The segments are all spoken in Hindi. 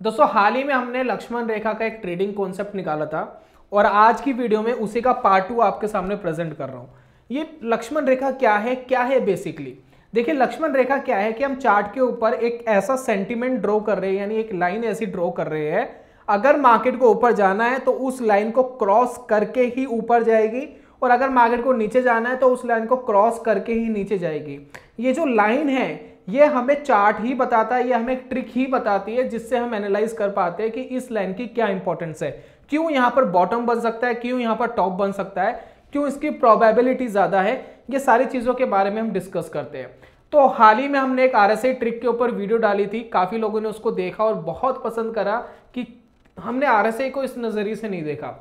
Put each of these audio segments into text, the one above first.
दोस्तों हाल ही में हमने लक्ष्मण रेखा का एक ट्रेडिंग कॉन्सेप्ट निकाला था और आज की वीडियो में उसी का पार्ट 2 आपके सामने प्रेजेंट कर रहा हूं। ये लक्ष्मण रेखा क्या है बेसिकली। देखिए लक्ष्मण रेखा क्या है कि हम चार्ट के ऊपर एक ऐसा सेंटीमेंट ड्रॉ कर रहे हैं, यानी एक लाइन ऐसी ड्रॉ कर रहे हैं, अगर मार्केट को ऊपर जाना है तो उस लाइन को क्रॉस करके ही ऊपर जाएगी और अगर मार्केट को नीचे जाना है तो उस लाइन को क्रॉस करके ही नीचे जाएगी। ये जो लाइन है ये हमें चार्ट ही बताता है, ये हमें एक ट्रिक ही बताती है जिससे हम एनालाइज कर पाते हैं कि इस लाइन की क्या इंपॉर्टेंस है, क्यों यहां पर बॉटम बन सकता है, क्यों यहां पर टॉप बन सकता है, क्यों इसकी प्रोबेबिलिटी ज्यादा है। ये सारी चीजों के बारे में हम डिस्कस करते हैं। तो हाल ही में हमने एक आरएसआई ट्रिक के ऊपर वीडियो डाली थी, काफी लोगों ने उसको देखा और बहुत पसंद करा कि हमने आरएसआई को इस नजरिए से नहीं देखा।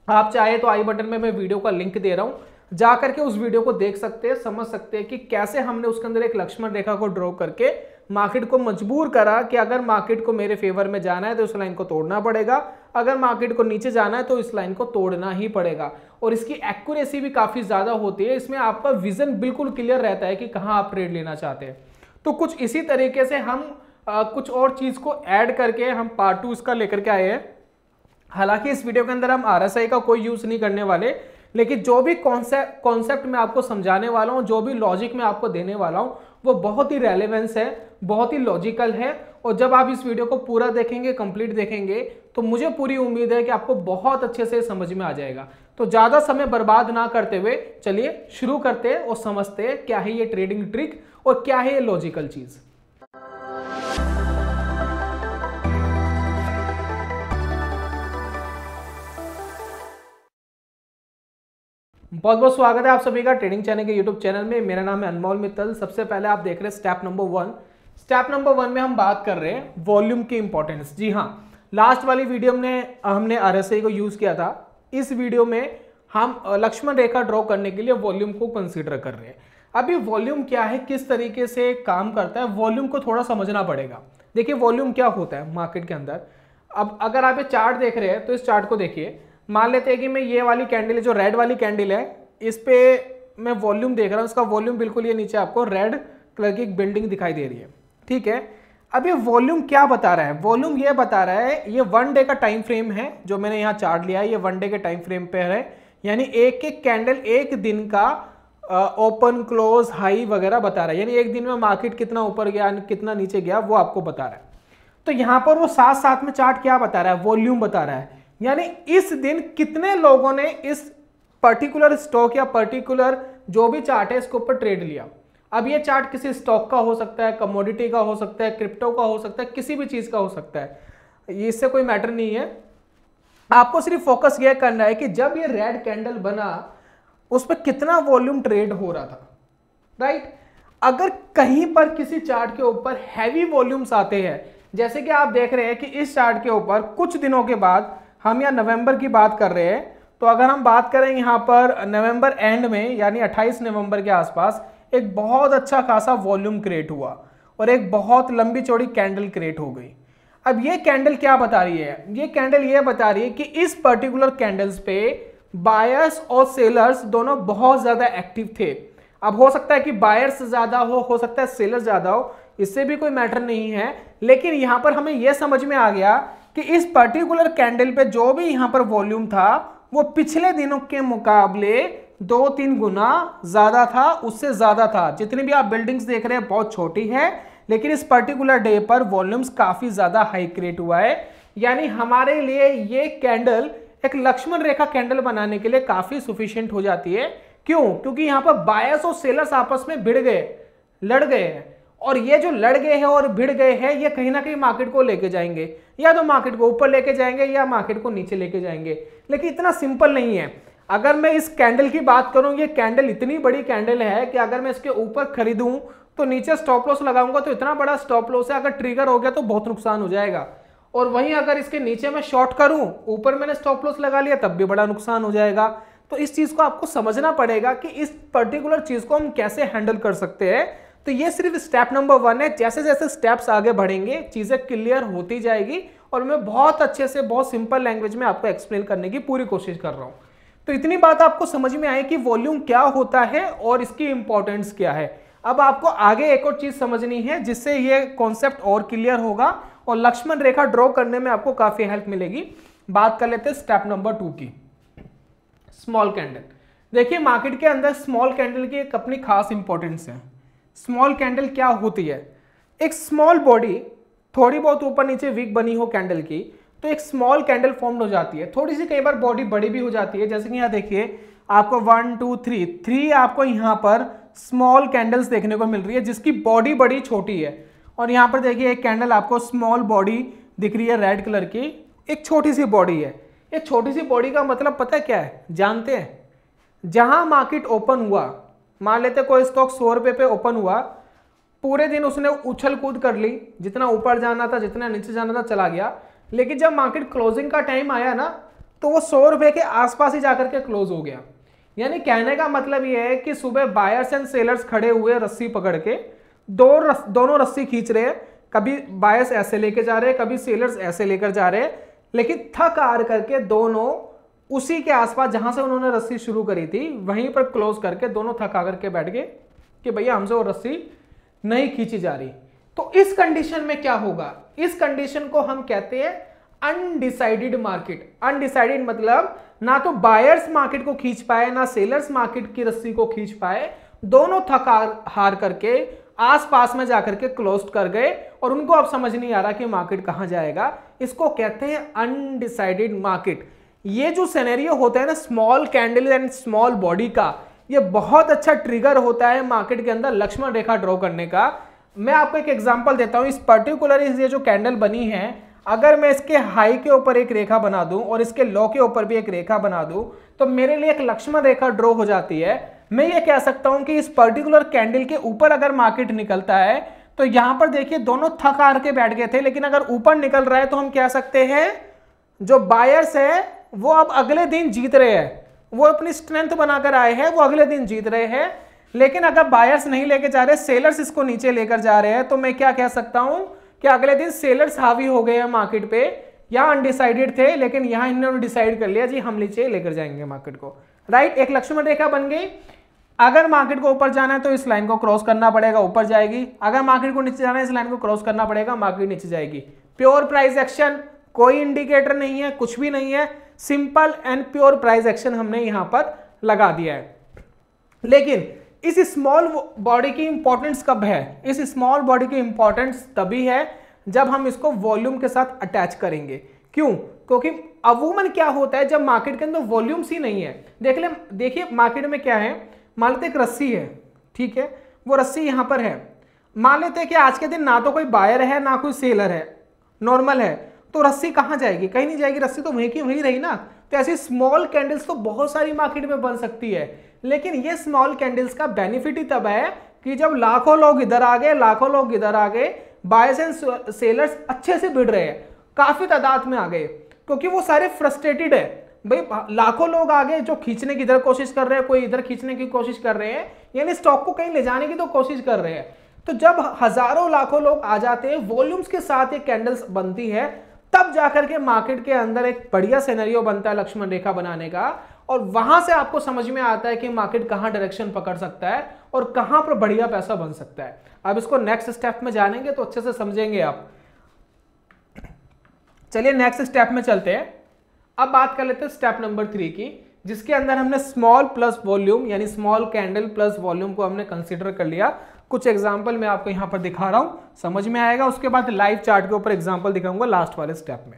आप चाहे तो आई बटन में मैं वीडियो का लिंक दे रहा हूं, जा करके उस वीडियो को देख सकते हैं, समझ सकते हैं कि कैसे हमने उसके अंदर एक लक्ष्मण रेखा को ड्रॉ करके मार्केट को मजबूर करा कि अगर मार्केट को मेरे फेवर में जाना है तो इस लाइन को तोड़ना पड़ेगा, अगर मार्केट को नीचे जाना है तो इस लाइन को तोड़ना ही पड़ेगा। और इसकी एक्यूरेसी भी काफी ज्यादा होती है, इसमें आपका विजन बिल्कुल क्लियर रहता है कि कहां आप ट्रेड लेना चाहते हैं। तो कुछ इसी तरीके से हम कुछ और चीज को ऐड करके हम पार्ट 2 इसका लेकर के आए हैं। हालांकि इस वीडियो के अंदर हम आरएसआई का कोई यूज नहीं करने वाले, लेकिन जो भी कॉन्सेप्ट मैं आपको समझाने वाला हूं, जो भी लॉजिक मैं आपको देने वाला हूं, वो बहुत ही रेलेवेंस है, बहुत ही लॉजिकल है। और जब आप इस वीडियो को पूरा देखेंगे, कंप्लीट देखेंगे, तो मुझे पूरी उम्मीद है कि आपको बहुत अच्छे से समझ में आ जाएगा। तो ज्यादा समय बर्बाद ना करते हुए चलिए शुरू करते हैं और समझते हैं क्या है ये ट्रेडिंग ट्रिक और क्या है ये लॉजिकल चीज। बहुत बहुत स्वागत है आप सभी का ट्रेडिंग चैनल के यूट्यूब चैनल में। मेरा नाम है अनमोल मित्तल। सबसे पहले आप देख रहे हैं स्टेप नंबर 1। स्टेप नंबर 1 में हम बात कर रहे हैं वॉल्यूम की इंपॉर्टेंस। जी हाँ, लास्ट वाली वीडियो में हमने आरएसआई को यूज किया था, इस वीडियो में हम लक्ष्मण रेखा ड्रॉ करने के लिए वॉल्यूम को कंसिडर कर रहे हैं। अभी वॉल्यूम क्या है, किस तरीके से काम करता है, वॉल्यूम को थोड़ा समझना पड़ेगा। देखिए वॉल्यूम क्या होता है मार्केट के अंदर। अब अगर आप ये चार्ट देख रहे हैं तो इस चार्ट को देखिए, मान लेते हैं कि मैं ये वाली कैंडल, जो रेड वाली कैंडल है, इस पे मैं वॉल्यूम देख रहा हूं। इसका वॉल्यूम बिल्कुल ये नीचे आपको रेड कलर की एक बिल्डिंग दिखाई दे रही है, ठीक है। अब ये वॉल्यूम क्या बता रहा है, वॉल्यूम ये बता रहा है, ये 1 डे का टाइम फ्रेम है जो मैंने यहाँ चार्ट लिया है, ये 1 डे के टाइम फ्रेम पे है, यानी एक एक कैंडल एक दिन का ओपन क्लोज हाई वगैरह बता रहा है, यानी एक दिन में मार्केट कितना ऊपर गया कितना नीचे गया वो आपको बता रहा है। तो यहाँ पर वो साथ साथ में चार्ट क्या बता रहा है, वॉल्यूम बता रहा है, यानी इस दिन कितने लोगों ने इस पर्टिकुलर स्टॉक या पर्टिकुलर जो भी चार्ट है इसके ऊपर ट्रेड लिया। अब ये चार्ट किसी स्टॉक का हो सकता है, कमोडिटी का हो सकता है, क्रिप्टो का हो सकता है, किसी भी चीज का हो सकता है, इससे कोई मैटर नहीं है। आपको सिर्फ फोकस यह करना है कि जब ये रेड कैंडल बना उस पर कितना वॉल्यूम ट्रेड हो रहा था, राइट। अगर कहीं पर किसी चार्ट के ऊपर हैवी वॉल्यूम्स आते हैं, जैसे कि आप देख रहे हैं कि इस चार्ट के ऊपर कुछ दिनों के बाद, हम यहाँ नवंबर की बात कर रहे हैं, तो अगर हम बात करें यहाँ पर नवंबर एंड में यानी 28 नवंबर के आसपास एक बहुत अच्छा खासा वॉल्यूम क्रिएट हुआ और एक बहुत लंबी चौड़ी कैंडल क्रिएट हो गई। अब ये कैंडल क्या बता रही है, ये कैंडल ये बता रही है कि इस पर्टिकुलर कैंडल्स पे बायर्स और सेलर्स दोनों बहुत ज्यादा एक्टिव थे। अब हो सकता है कि बायर्स ज्यादा हो सकता है सेलर्स ज्यादा हो, इससे भी कोई मैटर नहीं है, लेकिन यहां पर हमें यह समझ में आ गया कि इस पर्टिकुलर कैंडल पे जो भी यहां पर वॉल्यूम था वो पिछले दिनों के मुकाबले 2-3 गुना ज्यादा था, उससे ज्यादा था। जितनी भी आप बिल्डिंग्स देख रहे हैं बहुत छोटी है, लेकिन इस पर्टिकुलर डे पर वॉल्यूम्स काफी ज्यादा हाई क्रिएट हुआ है। यानी हमारे लिए ये कैंडल एक लक्ष्मण रेखा कैंडल बनाने के लिए काफी सुफिशिएंट हो जाती है। क्यों? क्योंकि यहां पर बायर्स और सेलर्स आपस में भिड़ गए, लड़ गए हैं, और ये जो लड़ गए हैं और भिड़ गए हैं ये कहीं ना कहीं मार्केट को लेके जाएंगे, या तो मार्केट को ऊपर लेके जाएंगे या मार्केट को नीचे लेके जाएंगे। लेकिन इतना सिंपल नहीं है। अगर मैं इस कैंडल की बात करूं, ये कैंडल इतनी बड़ी कैंडल है कि अगर मैं इसके ऊपर खरीदूं तो नीचे स्टॉप लॉस लगाऊंगा तो इतना बड़ा स्टॉप लॉस है, अगर ट्रिगर हो गया तो बहुत नुकसान हो जाएगा। और वहीं अगर इसके नीचे मैं शॉर्ट करूं, ऊपर मैंने स्टॉप लॉस लगा लिया, तब भी बड़ा नुकसान हो जाएगा। तो इस चीज को आपको समझना पड़ेगा कि इस पर्टिकुलर चीज को हम कैसे हैंडल कर सकते हैं। तो ये सिर्फ स्टेप नंबर 1 है। जैसे जैसे स्टेप्स आगे बढ़ेंगे चीजें क्लियर होती जाएगी और मैं बहुत अच्छे से बहुत सिंपल लैंग्वेज में आपको एक्सप्लेन करने की पूरी कोशिश कर रहा हूं। तो इतनी बात आपको समझ में आई कि वॉल्यूम क्या होता है और इसकी इंपॉर्टेंस क्या है। अब आपको आगे एक और चीज समझनी है जिससे ये कॉन्सेप्ट और क्लियर होगा और लक्ष्मण रेखा ड्रॉ करने में आपको काफी हेल्प मिलेगी। बात कर लेते हैं स्टेप नंबर 2 की, स्मॉल कैंडल। देखिए मार्केट के अंदर स्मॉल कैंडल की एक अपनी खास इंपॉर्टेंस है। स्मॉल कैंडल क्या होती है? एक स्मॉल बॉडी थोड़ी बहुत ऊपर नीचे वीक बनी हो कैंडल की, तो एक स्मॉल कैंडल फॉर्म हो जाती है। थोड़ी सी कई बार बॉडी बड़ी भी हो जाती है, जैसे कि यहाँ देखिए आपको 1 2 3 आपको यहाँ पर स्मॉल कैंडल्स देखने को मिल रही है जिसकी बॉडी बड़ी छोटी है। और यहाँ पर देखिए एक कैंडल आपको स्मॉल बॉडी दिख रही है रेड कलर की, एक छोटी सी बॉडी है। एक छोटी सी बॉडी का मतलब पता है क्या है? जानते हैं? जहां मार्केट ओपन हुआ, मान लेते कोई स्टॉक 100 रुपए पे ओपन हुआ, पूरे दिन उसने उछल कूद कर ली, जितना ऊपर जाना था जितना नीचे जाना था चला गया, लेकिन जब मार्केट क्लोजिंग का टाइम आया ना तो वो 100 रुपए के आसपास ही जाकर के क्लोज हो गया। यानी कहने का मतलब ये है कि सुबह बायर्स एंड सेलर्स खड़े हुए रस्सी पकड़ के दोनों रस्सी खींच रहे हैं, कभी बायर्स ऐसे लेके जा रहे हैं, कभी सेलर्स ऐसे लेकर जा रहे हैं, लेकिन थक हार करके दोनों उसी के आसपास जहां से उन्होंने रस्सी शुरू करी थी वहीं पर क्लोज करके दोनों थक आकर के बैठ गए कि भैया हमसे वो रस्सी नहीं खींची जा रही। तो इस कंडीशन में क्या होगा? इस कंडीशन को हम कहते हैं अनडिसाइडेड मार्केट। अनडिसाइडेड मतलब ना तो बायर्स मार्केट को खींच पाए ना सेलर्स मार्केट की रस्सी को खींच पाए, दोनों थक हार करके आसपास में जाकर के क्लोज कर गए और उनको अब समझ नहीं आ रहा कि मार्केट कहां जाएगा। इसको कहते हैं अनडिसाइडेड मार्केट। ये जो सिनेरियो होता है ना small candle and small body का, ये बहुत अच्छा ट्रिगर होता है मार्केट के अंदर लक्ष्मण रेखा ड्रॉ करने का। मैं आपको एक एग्जांपल देता हूं। इस पर्टिकुलर ये जो कैंडल बनी है, अगर मैं इसके हाई के ऊपर एक रेखा बना दूं और इसके लो के ऊपर भी एक रेखा बना दूं तो मेरे लिए एक लक्ष्मण रेखा ड्रॉ हो जाती है। मैं ये कह सकता हूं कि इस पर्टिकुलर कैंडल के ऊपर अगर मार्केट निकलता है तो यहां पर देखिए दोनों थक हार के बैठ गए थे, लेकिन अगर ऊपर निकल रहा है तो हम कह सकते हैं जो बायर्स है वो अब अगले दिन जीत रहे हैं, वो अपनी स्ट्रेंथ बनाकर आए हैं, वो अगले दिन जीत रहे हैं। लेकिन अगर बायर्स नहीं लेके जा रहे, सेलर्स इसको नीचे लेकर जा रहे हैं, तो मैं क्या कह सकता हूं कि अगले दिन सेलर्स हावी हो गए हैं मार्केट पे। यहां अनडिसाइडेड थे लेकिन यहां इन्होंने डिसाइड कर लिया जी हम नीचे लेकर जाएंगे मार्केट को। राइट, एक लक्ष्मण रेखा बन गई। अगर मार्केट को ऊपर जाना है तो इस लाइन को क्रॉस करना पड़ेगा, ऊपर जाएगी। अगर मार्केट को नीचे जाना है इस लाइन को क्रॉस करना पड़ेगा, मार्केट नीचे जाएगी। प्योर प्राइस एक्शन, कोई इंडिकेटर नहीं है, कुछ भी नहीं है, simple and pure price action हमने यहां पर लगा दिया है। लेकिन इस स्मॉल बॉडी की इंपॉर्टेंस कब है? इस स्मॉल बॉडी की इंपॉर्टेंस तभी है जब हम इसको वॉल्यूम के साथ अटैच करेंगे। क्यों? क्योंकि अमूमन क्या होता है जब मार्केट के अंदर वॉल्यूम्स ही नहीं है। देखिए मार्केट में क्या है, मान लेते एक रस्सी है, ठीक है, वो रस्सी यहां पर है। मान लेते हैं कि आज के दिन ना तो कोई बायर है ना कोई सेलर है, नॉर्मल है, तो रस्सी कहां जाएगी? कहीं नहीं जाएगी, रस्सी तो वहीं की वहीं रही ना। तो ऐसी स्मॉल कैंडल्स तो बहुत सारी मार्केट में बन सकती है, लेकिन ये स्मॉल कैंडल्स का बेनिफिट ही तब है कि जब लाखों लोग इधर आ गए, लाखों लोग इधर आ गए, बायर्स एंड सेलर्स अच्छे से भिड़ रहे हैं, काफी तादाद में आ गए, क्योंकि वो सारे फ्रस्ट्रेटेड है। भाई लाखों लोग आ गए जो खींचने की इधर कोशिश कर रहे हैं, कोई इधर खींचने की कोशिश कर रहे हैं, यानी स्टॉक को कहीं ले जाने की तो कोशिश कर रहे हैं। तो जब हजारों लाखों लोग आ जाते हैं, वॉल्यूम्स के साथ एक कैंडल्स बनती है, तब जाकर के मार्केट के अंदर एक बढ़िया सिनेरियो बनता है लक्ष्मण रेखा बनाने का। और वहां से आपको समझ में आता है कि मार्केट कहां डायरेक्शन पकड़ सकता है और कहां पर बढ़िया पैसा बन सकता है। अब इसको नेक्स्ट स्टेप में जानेंगे तो अच्छे से समझेंगे आप। चलिए नेक्स्ट स्टेप में चलते हैं। अब बात कर लेते हैं स्टेप नंबर 3 की, जिसके अंदर हमने स्मॉल प्लस वॉल्यूम यानी स्मॉल कैंडल प्लस वॉल्यूम को हमने कंसीडर कर लिया। कुछ एग्जांपल मैं आपको यहां पर दिखा रहा हूं, समझ में आएगा। उसके बाद लाइव चार्ट के ऊपर एग्जांपल दिखाऊंगा लास्ट वाले स्टेप में।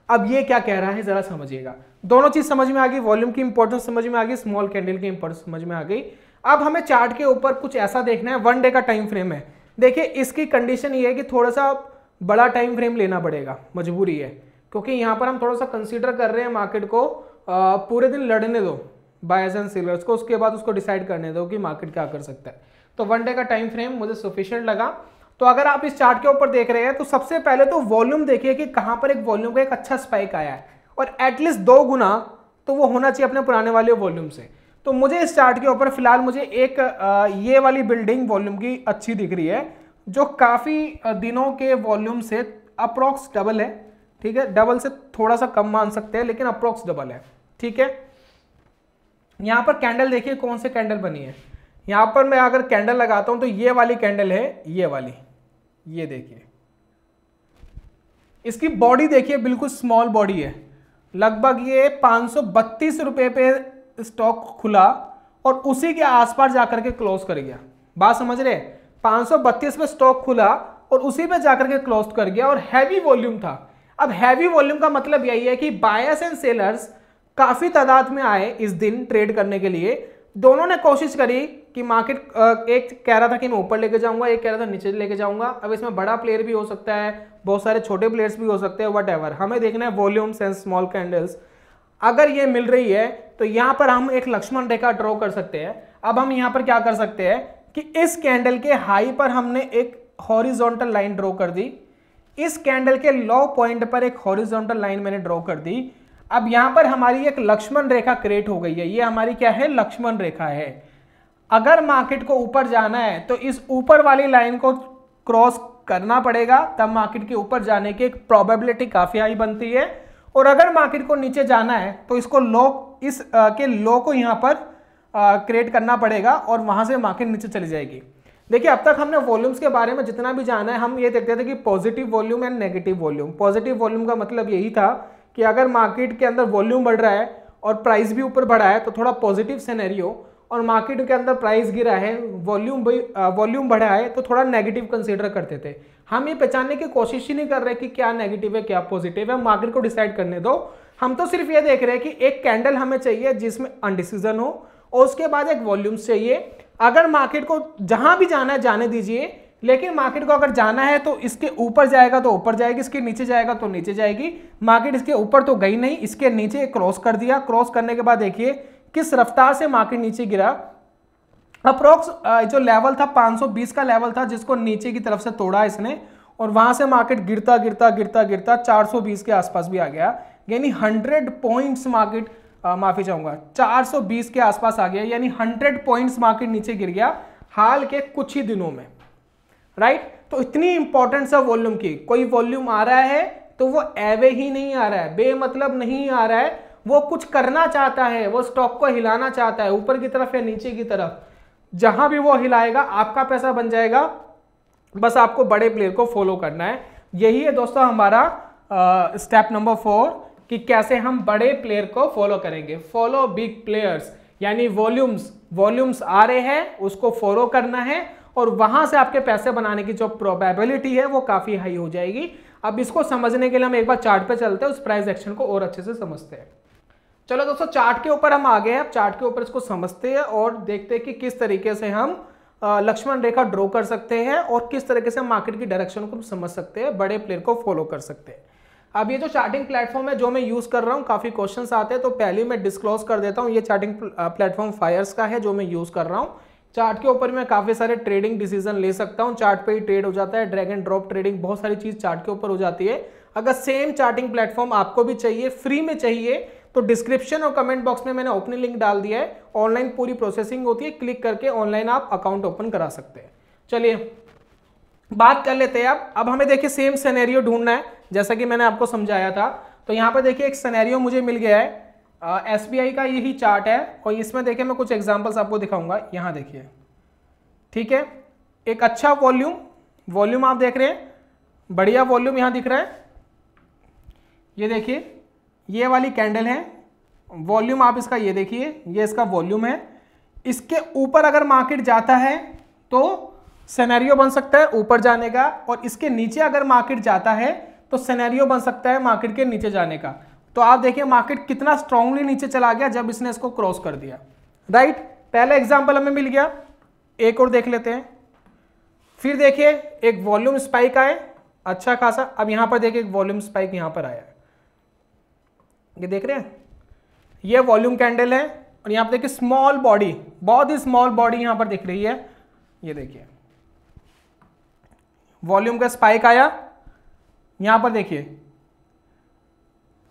अब ये क्या कह रहा है जरा समझिएगा। दोनों चीज समझ में आ गई, वॉल्यूम की इंपॉर्टेंस समझ में आ गई, स्मॉल कैंडल की इंपॉर्टेंस समझ में आ गई। अब हमें चार्ट के ऊपर कुछ ऐसा देखना है, 1 डे का टाइम फ्रेम है। देखिए इसकी कंडीशन ये है कि थोड़ा सा बड़ा टाइम फ्रेम लेना पड़ेगा, मजबूरी है, क्योंकि यहां पर हम थोड़ा सा कंसीडर कर रहे हैं मार्केट को पूरे दिन लड़ने दो बायर्स एंड सेलर्स को, उसके बाद उसको डिसाइड करने दो कि मार्केट क्या कर सकता है। तो 1 डे का टाइम फ्रेम मुझे सफिशिएंट लगा। तो अगर आप इस चार्ट के ऊपर देख रहे हैं तो सबसे पहले तो वॉल्यूम देखिए कि कहां पर एक वॉल्यूम का एक अच्छा स्पाइक आया है, और एटलीस्ट 2 गुना तो वो होना चाहिए अपने पुराने वाले वॉल्यूम से। तो मुझे इस चार्ट के ऊपर फिलहाल मुझे एक ये वाली बिल्डिंग वॉल्यूम की अच्छी दिख रही है, जो काफी दिनों के वॉल्यूम से अप्रोक्स डबल है, ठीक है, डबल से थोड़ा सा कम मान सकते हैं लेकिन अप्रोक्स डबल है, ठीक है। यहां पर कैंडल देखिए कौन से कैंडल बनी है। यहां पर मैं अगर कैंडल लगाता हूं तो ये वाली कैंडल है, ये वाली, ये देखिए, इसकी बॉडी देखिए बिल्कुल स्मॉल बॉडी है, लगभग ये 532 रुपए पे स्टॉक खुला और उसी के आसपास जाकर के क्लोज कर गया। बात समझ रहे, 532 पे स्टॉक खुला और उसी पे जाकर के क्लोज कर गया और हैवी वॉल्यूम था। अब हैवी वॉल्यूम का मतलब यही है कि बायर्स एंड सेलर्स काफी तादाद में आए इस दिन ट्रेड करने के लिए। दोनों ने कोशिश करी कि मार्केट, एक कह रहा था कि मैं ऊपर लेके जाऊंगा, एक कह रहा था नीचे लेके जाऊंगा। अब इसमें बड़ा प्लेयर भी हो सकता है, बहुत सारे छोटे प्लेयर्स भी हो सकते हैं, व्हाटएवर। हमें देखना है वॉल्यूम्स एंड स्मॉल कैंडल्स। अगर ये मिल रही है तो यहां पर हम एक लक्ष्मण रेखा ड्रॉ कर सकते हैं। अब हम यहां पर क्या कर सकते हैं कि इस कैंडल के हाई पर हमने एक हॉरिजॉन्टल लाइन ड्रॉ कर दी, इस कैंडल के लो पॉइंट पर एक हॉरिजॉन्टल लाइन मैंने ड्रॉ कर दी। अब यहां पर हमारी एक लक्ष्मण रेखा क्रिएट हो गई है। ये हमारी क्या है, लक्ष्मण रेखा है। अगर मार्केट को ऊपर जाना है तो इस ऊपर वाली लाइन को क्रॉस करना पड़ेगा, तब मार्केट के ऊपर जाने की एक प्रोबेबिलिटी काफी हाई बनती है। और अगर मार्केट को नीचे जाना है तो इसको लो, इस के लो को यहां पर क्रिएट करना पड़ेगा और वहां से मार्केट नीचे चली जाएगी। देखिए अब तक हमने वॉल्यूम्स के बारे में जितना भी जाना है, हम ये देखते थे कि positive volume and negative volume. Positive volume का मतलब यही था कि अगर मार्केट के अंदर वॉल्यूम बढ़ रहा है और प्राइस भी ऊपर बढ़ा है तो थोड़ा पॉजिटिव सिनेरियो, और मार्केट के अंदर प्राइस गिरा है, वॉल्यूम बढ़ा है तो थोड़ा नेगेटिव कंसीडर करते थे। हम ये पहचानने की कोशिश ही नहीं कर रहे कि क्या नेगेटिव है क्या पॉजिटिव है, मार्केट को डिसाइड करने दो। हम तो सिर्फ ये देख रहे हैं कि एक कैंडल हमें चाहिए जिसमें अनडिसीजन हो और उसके बाद एक वॉल्यूम्स चाहिए। अगर मार्केट को जहां भी जाना है जाने दीजिए, लेकिन मार्केट को अगर जाना है तो इसके ऊपर जाएगा तो ऊपर जाएगी, इसके नीचे जाएगा तो नीचे जाएगी। मार्केट इसके ऊपर तो गई नहीं, इसके नीचे क्रॉस कर दिया। क्रॉस करने के बाद देखिए किस रफ्तार से मार्केट नीचे गिरा। अप्रोक्स जो लेवल था 520 का लेवल था, जिसको नीचे की तरफ से तोड़ा इसने और वहां से मार्केट गिरता गिरता गिरता गिरता 420 के आसपास भी आ गया। यानी 100 पॉइंट्स मार्केट, माफी चाहूंगा, 420 के आसपास आ गया, यानी 100 पॉइंट्स मार्केट नीचे गिर गया हाल के कुछ ही दिनों में, राइट। तो इतनी इंपॉर्टेंस है वॉल्यूम की। कोई वॉल्यूम आ रहा है तो वो एवे ही नहीं आ रहा है, बेमतलब नहीं आ रहा है, वो कुछ करना चाहता है, वो स्टॉक को हिलाना चाहता है ऊपर की तरफ या नीचे की तरफ। जहां भी वो हिलाएगा आपका पैसा बन जाएगा, बस आपको बड़े प्लेयर को फॉलो करना है। यही है दोस्तों हमारा स्टेप नंबर 4 कि कैसे हम बड़े प्लेयर को फॉलो करेंगे। फॉलो बिग प्लेयर्स, यानी वॉल्यूम्स आ रहे हैं उसको फॉलो करना है और वहां से आपके पैसे बनाने की जो प्रोबेबिलिटी है वो काफी हाई हो जाएगी। अब इसको समझने के लिए हम एक बार चार्ट पे चलते हैं, उस प्राइस एक्शन को और अच्छे से समझते हैं। चलो दोस्तों चार्ट के ऊपर हम आ गए हैं। अब चार्ट के ऊपर इसको समझते हैं और देखते हैं कि किस तरीके से हम लक्ष्मण रेखा ड्रॉ कर सकते हैं और किस तरीके से हम मार्केट की डायरेक्शन को समझ सकते हैं, बड़े प्लेयर को फॉलो कर सकते हैं। अब ये जो चार्टिंग प्लेटफॉर्म है जो मैं यूज कर रहा हूँ, काफी क्वेश्चंस आते हैं तो पहले मैं डिस्क्लोज कर देता हूँ। ये चार्टिंग प्लेटफॉर्म फायर्स का है जो मैं यूज कर रहा हूँ। चार्ट के ऊपर मैं काफी सारे ट्रेडिंग डिसीजन ले सकता हूँ, चार्ट पे ही ट्रेड हो जाता है, ड्रैग एंड ड्रॉप ट्रेडिंग, बहुत सारी चीज चार्ट के ऊपर हो जाती है। अगर सेम चार्टिंग प्लेटफॉर्म आपको भी चाहिए, फ्री में चाहिए, तो डिस्क्रिप्शन और कमेंट बॉक्स में मैंने ओपनिंग लिंक डाल दिया है। ऑनलाइन पूरी प्रोसेसिंग होती है, क्लिक करके ऑनलाइन आप अकाउंट ओपन करा सकते हैं। चलिए बात कर लेते हैं। अब हमें देखिए सेम सिनेरियो ढूंढना है जैसा कि मैंने आपको समझाया था। तो यहाँ पर देखिए एक सिनेरियो मुझे मिल गया है, SBI का यही चार्ट है और इसमें देखिए मैं कुछ एग्जांपल्स आपको दिखाऊंगा। यहाँ देखिए, ठीक है, एक अच्छा वॉल्यूम आप देख रहे हैं, बढ़िया वॉल्यूम यहाँ दिख रहा है। ये देखिए ये वाली कैंडल है, वॉल्यूम आप इसका ये देखिए, ये इसका वॉल्यूम है। इसके ऊपर अगर मार्केट जाता है तो सिनेरियो बन सकता है ऊपर जाने का, और इसके नीचे अगर मार्केट जाता है तो सिनेरियो बन सकता है मार्केट के नीचे जाने का। तो आप देखिए मार्केट कितना स्ट्रांगली नीचे चला गया जब इसने इसको क्रॉस कर दिया, राइट। पहला एग्जांपल हमें मिल गया, एक और देख लेते हैं। फिर देखिए एक वॉल्यूम स्पाइक आए अच्छा खासा। अब यहां पर देखिए एक वॉल्यूम स्पाइक यहां पर आया, ये देख रहे हैं, ये वॉल्यूम कैंडल है और यहां पर देखिए स्मॉल बॉडी, बहुत ही स्मॉल बॉडी यहां पर दिख रही है। ये देखिए वॉल्यूम का स्पाइक आया यहां पर देखिए।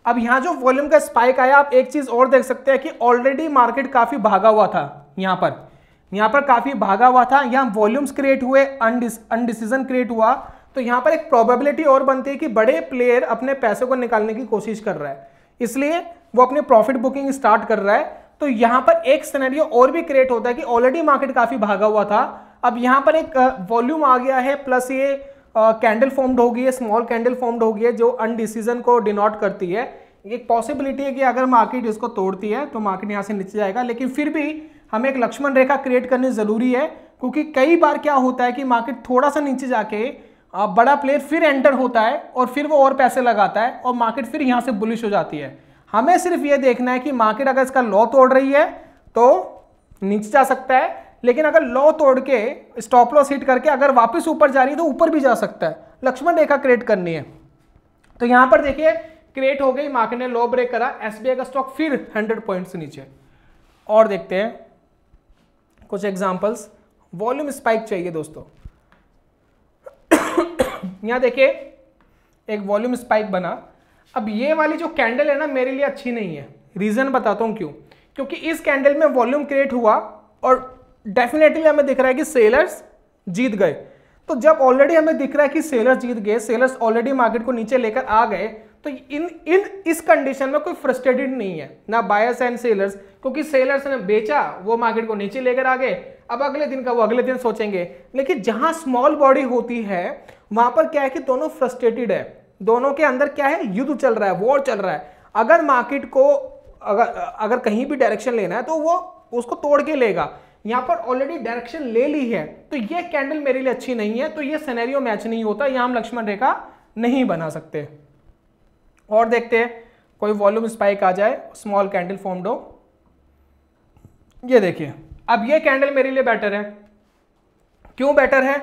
अब यहां जो वॉल्यूम का स्पाइक आया, आप एक चीज और देख सकते हैं कि ऑलरेडी मार्केट काफी भागा हुआ था, यहां पर काफी भागा हुआ था। यहां वॉल्यूम्स क्रिएट हुए, अनडिसीजन क्रिएट हुआ, तो यहां पर एक प्रोबेबिलिटी और बनती है कि बड़े प्लेयर अपने पैसे को निकालने की कोशिश कर रहा है, इसलिए वो अपनी प्रॉफिट बुकिंग स्टार्ट कर रहा है। तो यहां पर एक सिनेरियो और भी क्रिएट होता है कि ऑलरेडी मार्केट काफी भागा हुआ था, अब यहां पर एक वॉल्यूम आ गया है प्लस ये कैंडल फॉर्म्ड होगी है, स्मॉल कैंडल फॉर्म्ड होगी है जो अनडिसीजन को डिनोट करती है। एक पॉसिबिलिटी है कि अगर मार्केट इसको तोड़ती है तो मार्केट यहाँ से नीचे जाएगा, लेकिन फिर भी हमें एक लक्ष्मण रेखा क्रिएट करनी जरूरी है, क्योंकि कई बार क्या होता है कि मार्केट थोड़ा सा नीचे जाके बड़ा प्लेयर फिर एंटर होता है और फिर वो और पैसे लगाता है और मार्केट फिर यहाँ से बुलिश हो जाती है। हमें सिर्फ ये देखना है कि मार्केट अगर इसका लॉ तोड़ रही है तो नीचे जा सकता है, लेकिन अगर लॉ तोड़ के स्टॉप लॉस हिट करके अगर वापस ऊपर जा रही है तो ऊपर भी जा सकता है। लक्ष्मण रेखा क्रिएट करनी है। तो यहां पर देखिए क्रिएट हो गई, मार्केट ने लॉ ब्रेक करा, एसबीआई का स्टॉक फिर 100 पॉइंट से नीचे। और देखते हैं कुछ एग्जांपल्स। वॉल्यूम स्पाइक चाहिए दोस्तों। यहां देखिए एक वॉल्यूम स्पाइक बना। अब ये वाली जो कैंडल है ना मेरे लिए अच्छी नहीं है। रीजन बताता हूं क्यों। क्योंकि इस कैंडल में वॉल्यूम क्रिएट हुआ और डेफिनेटली हमें दिख रहा है कि सेलर्स जीत गए। तो जब ऑलरेडी हमें दिख रहा है कि सेलर्स जीत गए, सेलर्स ऑलरेडी मार्केट को नीचे लेकर आ गए, तो इस कंडीशन में कोई फ्रस्ट्रेटेड नहीं है ना बायर्स एंड सेलर्स, क्योंकि सेलर्स ने बेचा, वो मार्केट को नीचे लेकर आ गए। अब अगले दिन का वो अगले दिन सोचेंगे। लेकिन जहां स्मॉल बॉडी होती है वहां पर क्या है कि दोनों फ्रस्ट्रेटेड है, दोनों के अंदर क्या है, युद्ध चल रहा है, वॉर चल रहा है। अगर मार्केट को अगर कहीं भी डायरेक्शन लेना है तो वो उसको तोड़ के लेगा। यहां पर ऑलरेडी डायरेक्शन ले ली है, तो ये कैंडल मेरे लिए अच्छी नहीं है, तो ये सिनेरियो मैच नहीं होता, यहां हम लक्ष्मण रेखा नहीं बना सकते। और देखते हैं कोई वॉल्यूम स्पाइक आ जाए, स्मॉल कैंडल फॉर्म्ड हो। ये देखिए अब ये कैंडल मेरे लिए बेटर है। क्यों बेटर है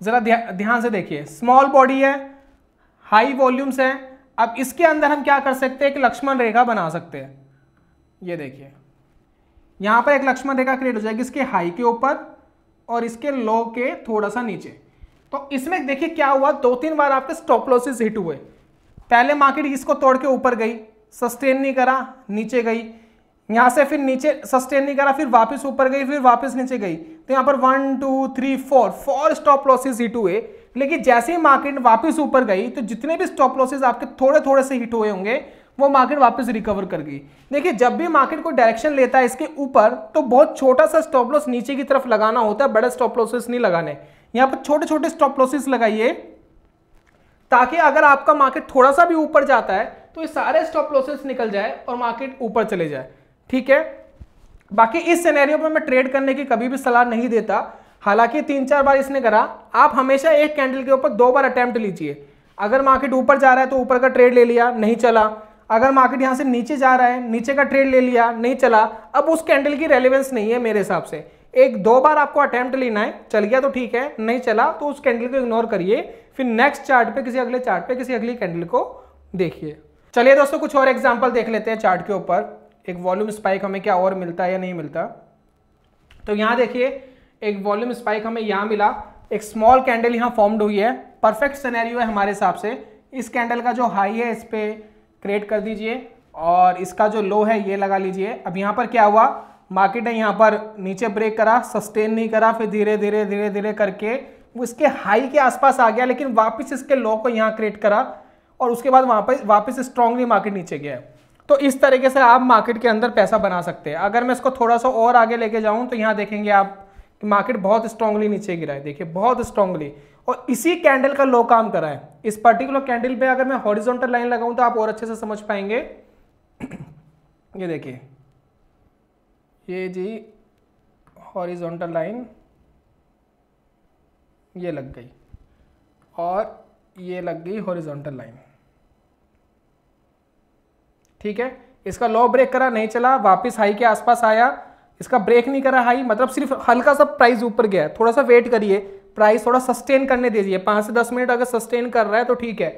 जरा ध्यान से देखिए। स्मॉल बॉडी है, हाई वॉल्यूम्स है। अब इसके अंदर हम क्या कर सकते हैं कि लक्ष्मण रेखा बना सकते हैं। ये देखिए यहां पर एक लक्ष्मण रेखा क्रिएट हो जाएगी इसके हाई के ऊपर और इसके लो के थोड़ा सा नीचे। तो इसमें देखिए क्या हुआ, 2-3 बार आपके स्टॉप लॉसेस हिट हुए। पहले मार्केट इसको तोड़ के ऊपर गई, सस्टेन नहीं करा, नीचे गई, यहां से फिर नीचे सस्टेन नहीं करा, फिर वापस ऊपर गई, फिर वापस नीचे गई। तो यहां पर 1 2 3 4 स्टॉप लॉसेस हिट हुए। लेकिन जैसे ही मार्केट वापस ऊपर गई तो जितने भी स्टॉप लॉसेस आपके थोड़े थोड़े से हिट हुए होंगे वो मार्केट वापस रिकवर कर गई। देखिए जब भी मार्केट को डायरेक्शन लेता है इसके ऊपर तो बहुत छोटा सा स्टॉप लॉस नीचे की तरफ लगाना होता है, बड़े स्टॉप लॉसेस नहीं लगाने। यहां पर छोटे छोटे स्टॉप लॉसेस लगाइए ताकि अगर आपका मार्केट थोड़ा सा भी ऊपर जाता है तो ये सारे स्टॉप लॉसेस निकल जाए और मार्केट ऊपर चले जाए। ठीक है, बाकी इस सिनेरियो में मैं ट्रेड करने की कभी भी सलाह नहीं देता। हालांकि 3-4 बार इसने करा। आप हमेशा एक कैंडल के ऊपर 2 बार अटेम्प्ट लीजिए। अगर मार्केट ऊपर जा रहा है तो ऊपर का ट्रेड ले लिया, नहीं चला। अगर मार्केट यहां से नीचे जा रहा है, नीचे का ट्रेड ले लिया, नहीं चला। अब उस कैंडल की रेलेवेंस नहीं है मेरे हिसाब से। 1-2 बार आपको अटेम्प्ट लेना है, चल गया तो ठीक है, नहीं चला तो उस कैंडल को इग्नोर करिए, फिर नेक्स्ट चार्ट पे, किसी अगले चार्ट पे, किसी अगली कैंडल को देखिए। चलिए दोस्तों कुछ और एग्जांपल देख लेते हैं चार्ट के ऊपर। एक वॉल्यूम स्पाइक हमें क्या और मिलता है या नहीं मिलता। तो यहां देखिए एक वॉल्यूम स्पाइक हमें यहां मिला, एक स्मॉल कैंडल यहां फॉर्म्ड हुई है। परफेक्ट सिनेरियो है हमारे हिसाब से। इस कैंडल का जो हाई है इस पे क्रिएट कर दीजिए और इसका जो लो है ये लगा लीजिए। अब यहाँ पर क्या हुआ, मार्केट ने यहाँ पर नीचे ब्रेक करा, सस्टेन नहीं करा, फिर धीरे धीरे धीरे धीरे करके वो इसके हाई के आसपास आ गया, लेकिन वापस इसके लो को यहाँ क्रिएट करा और उसके बाद वहाँ पर वापस स्ट्रांगली मार्केट नीचे गया। तो इस तरीके से आप मार्केट के अंदर पैसा बना सकते हैं। अगर मैं इसको थोड़ा सा और आगे लेके जाऊँ तो यहाँ देखेंगे आप कि मार्केट बहुत स्ट्रांगली नीचे गिरा है। देखिए बहुत स्ट्रांगली, और इसी कैंडल का लो काम करा है। इस पर्टिकुलर कैंडल पे अगर मैं हॉरिजॉन्टल लाइन लगाऊं तो आप और अच्छे से समझ पाएंगे। ये देखिए ये जी हॉरिजॉन्टल लाइन ये लग गई और ये लग गई हॉरिजॉन्टल लाइन। ठीक है, इसका लो ब्रेक करा, नहीं चला, वापस हाई के आसपास आया। इसका ब्रेक नहीं करा हाई, मतलब सिर्फ हल्का सा प्राइस ऊपर गया। थोड़ा सा वेट करिए, प्राइस थोड़ा सस्टेन करने दीजिए। 5 से 10 मिनट अगर सस्टेन कर रहा है तो ठीक है।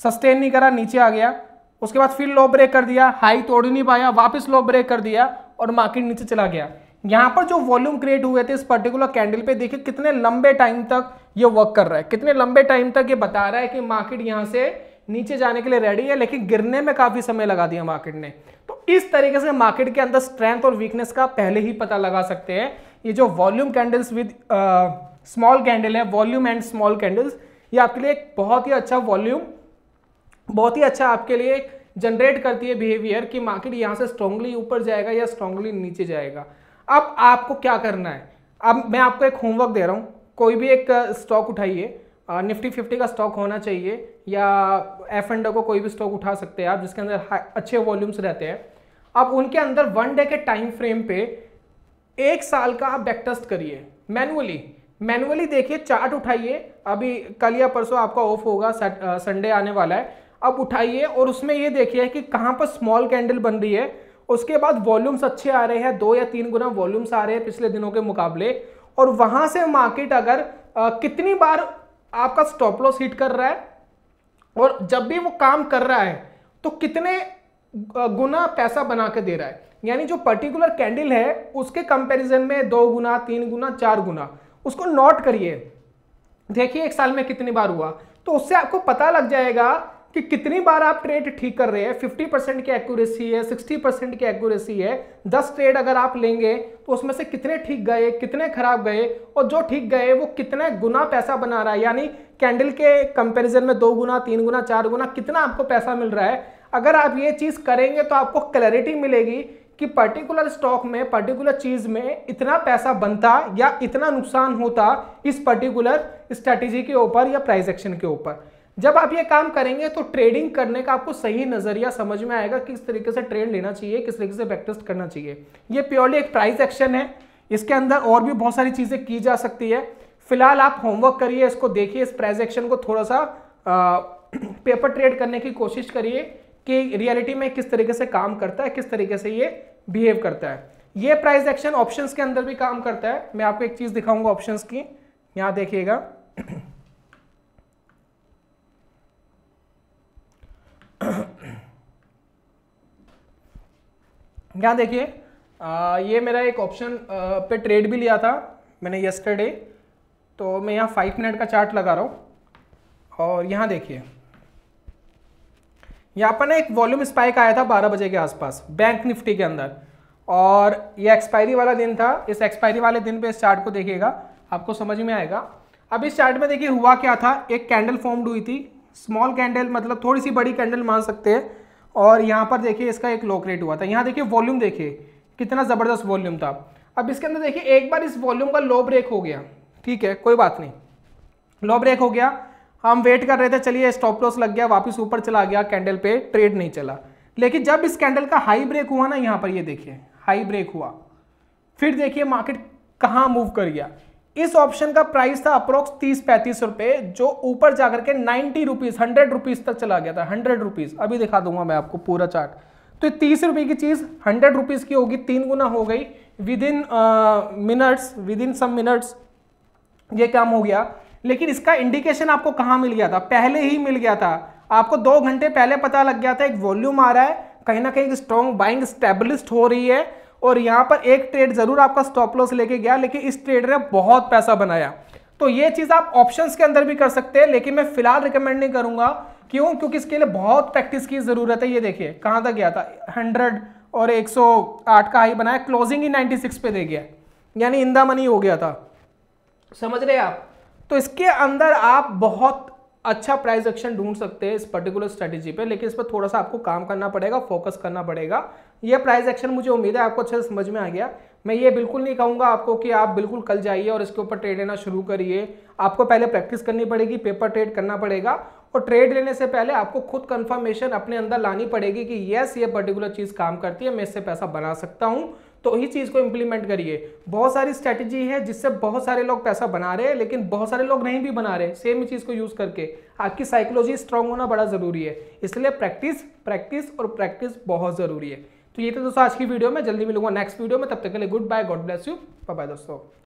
सस्टेन नहीं करा, नीचे आ गया, उसके बाद फिर लो ब्रेक कर दिया, हाई तोड़ नहीं पाया, वापस लो ब्रेक कर दिया और मार्केट नीचे चला गया। यहाँ पर जो वॉल्यूम क्रिएट हुए थे इस पर्टिकुलर कैंडल पे, देखिए कितने लंबे टाइम तक ये वर्क कर रहा है, कितने लंबे टाइम तक ये बता रहा है कि मार्केट यहाँ से नीचे जाने के लिए रेडी है, लेकिन गिरने में काफी समय लगा दिया मार्केट ने। तो इस तरीके से मार्केट के अंदर स्ट्रेंथ और वीकनेस का पहले ही पता लगा सकते हैं। ये जो volume candles with small candle है, वॉल्यूम एंड स्मॉल कैंडल्स, ये आपके लिए एक बहुत ही अच्छा वॉल्यूम, बहुत ही अच्छा आपके लिए जनरेट करती है बिहेवियर कि मार्केट यहाँ से स्ट्रांगली ऊपर जाएगा या स्ट्रांगली नीचे जाएगा। अब आपको क्या करना है, अब मैं आपको एक होमवर्क दे रहा हूँ। कोई भी एक स्टॉक उठाइए, निफ्टी 50 का स्टॉक होना चाहिए, या F&O को कोई भी स्टॉक उठा सकते हैं आप जिसके अंदर अच्छे वॉल्यूम्स रहते हैं। अब उनके अंदर 1 डे के टाइम फ्रेम पे 1 साल का आप बैक टेस्ट करिए मैनुअली देखिए, चार्ट उठाइए। अभी कल या परसों आपका ऑफ होगा, संडे आने वाला है, अब उठाइए और उसमें ये देखिए कि कहाँ पर स्मॉल कैंडल बन रही है। उसके बाद वॉल्यूम्स अच्छे आ रहे हैं, 2 या 3 गुना वॉल्यूम्स आ रहे हैं पिछले दिनों के मुकाबले, और वहां से मार्केट अगर कितनी बार आपका स्टॉप लॉस हिट कर रहा है और जब भी वो काम कर रहा है तो कितने गुना पैसा बना के दे रहा है, यानी जो पर्टिकुलर कैंडल है उसके कंपैरिजन में 2 गुना, 3 गुना, 4 गुना, उसको नोट करिए, देखिए 1 साल में कितनी बार हुआ, तो उससे आपको पता लग जाएगा कि कितनी बार आप ट्रेड ठीक कर रहे हैं। 50% की एक्यूरेसी है, 60% की एक्यूरेसी है। 10 ट्रेड अगर आप लेंगे तो उसमें से कितने ठीक गए, कितने खराब गए, और जो ठीक गए वो कितने गुना पैसा बना रहा है, यानी कैंडल के कंपैरिजन में 2 गुना, 3 गुना, 4 गुना कितना आपको पैसा मिल रहा है। अगर आप ये चीज करेंगे तो आपको क्लैरिटी मिलेगी कि पर्टिकुलर स्टॉक में, पर्टिकुलर चीज में इतना पैसा बनता या इतना नुकसान होता इस पर्टिकुलर स्ट्रैटेजी के ऊपर या प्राइस एक्शन के ऊपर। जब आप ये काम करेंगे तो ट्रेडिंग करने का आपको सही नजरिया समझ में आएगा, किस तरीके से ट्रेड लेना चाहिए, किस तरीके से बैक टेस्ट करना चाहिए। ये प्योरली एक प्राइस एक्शन है, इसके अंदर और भी बहुत सारी चीजें की जा सकती है। फिलहाल आप होमवर्क करिए, इसको देखिए, इस प्राइस एक्शन को थोड़ा सा पेपर ट्रेड करने की कोशिश करिए कि रियलिटी में किस तरीके से काम करता है, किस तरीके से ये बिहेव करता है। ये प्राइस एक्शन ऑप्शंस के अंदर भी काम करता है। मैं आपको एक चीज दिखाऊंगा ऑप्शंस की, यहां देखिएगा। यहाँ देखिए, ये मेरा एक ऑप्शन पे ट्रेड भी लिया था मैंने यस्टरडे, तो मैं यहाँ 5 मिनट का चार्ट लगा रहा हूँ और यहाँ देखिए, यहाँ पर ना एक वॉल्यूम स्पाइक आया था 12 बजे के आसपास बैंक निफ्टी के अंदर, और ये एक्सपायरी वाला दिन था। इस एक्सपायरी वाले दिन पे इस चार्ट को देखिएगा, आपको समझ में आएगा। अब इस चार्ट में देखिए हुआ क्या था, एक कैंडल फॉर्म्ड हुई थी, स्मॉल कैंडल, मतलब थोड़ी सी बड़ी कैंडल मान सकते हैं, और यहाँ पर देखिए इसका एक लो क्रिएट हुआ था। यहाँ देखिए वॉल्यूम देखिए कितना जबरदस्त वॉल्यूम था। अब इसके अंदर देखिए एक बार इस वॉल्यूम का लो ब्रेक हो गया, ठीक है, कोई बात नहीं, लो ब्रेक हो गया, हम वेट कर रहे थे, चलिए स्टॉप लॉस लग गया, वापस ऊपर चला गया कैंडल पे, ट्रेड नहीं चला। लेकिन जब इस कैंडल का हाई ब्रेक हुआ ना, यहाँ पर ये देखिए हाई ब्रेक हुआ, फिर देखिए मार्केट कहाँ मूव कर गया। इस ऑप्शन का प्राइस था अप्रोक्स 30-35 रुपए, जो ऊपर जाकर के 90 रुपीज, 100 रुपीज तक चला गया था, 100 रुपीज। अभी दिखा दूंगा मैं आपको पूरा चार्ट। तो 30 रुपए की चीज 100 रुपीज की होगी, 3 गुना हो गई विद इन सम मिनट्स ये काम हो गया। लेकिन इसका इंडिकेशन आपको कहाँ मिल गया था, पहले ही मिल गया था, आपको 2 घंटे पहले पता लग गया था एक वॉल्यूम आ रहा है, कहीं ना कहीं स्ट्रॉन्ग बाइंग स्टेबलिस्ट हो रही है, और यहाँ पर एक ट्रेड जरूर आपका स्टॉप लॉस लेके गया, लेकिन इस ट्रेड ने बहुत पैसा बनाया। तो ये चीज आप ऑप्शंस के अंदर भी कर सकते हैं, लेकिन मैं फिलहाल रिकमेंड नहीं करूंगा। क्यों? क्योंकि इसके लिए बहुत प्रैक्टिस की जरूरत है। ये देखिए कहां तक गया था, 100 और 108 का हाई बनाया, क्लोजिंग ही 96 पे दे गया, यानी इंदा मनी हो गया था, समझ रहे आप। तो इसके अंदर आप बहुत अच्छा प्राइस एक्शन ढूंढ सकते हैं इस पर्टिकुलर स्ट्रेटेजी पे, लेकिन इस पर थोड़ा सा आपको काम करना पड़ेगा, फोकस करना पड़ेगा। ये प्राइस एक्शन मुझे उम्मीद है आपको अच्छे से समझ में आ गया। मैं ये बिल्कुल नहीं कहूंगा आपको कि आप बिल्कुल कल जाइए और इसके ऊपर ट्रेड लेना शुरू करिए। आपको पहले प्रैक्टिस करनी पड़ेगी, पेपर ट्रेड करना पड़ेगा, और ट्रेड लेने से पहले आपको खुद कंफर्मेशन अपने अंदर लानी पड़ेगी कि यस ये पर्टिकुलर चीज काम करती है, मैं इससे पैसा बना सकता हूं, तो ही चीज को इंप्लीमेंट करिए। बहुत सारी स्ट्रैटेजी है जिससे बहुत सारे लोग पैसा बना रहे हैं, लेकिन बहुत सारे लोग नहीं भी बना रहे सेम ही चीज को यूज करके। आपकी साइकोलॉजी स्ट्रांग होना बड़ा जरूरी है, इसलिए प्रैक्टिस प्रैक्टिस और प्रैक्टिस बहुत जरूरी है। तो ये तो दोस्तों आज की वीडियो में, जल्दी मिलूंगा नेक्स्ट वीडियो में, तब तक के लिए goodbye, god bless you, bye bye दोस्तों।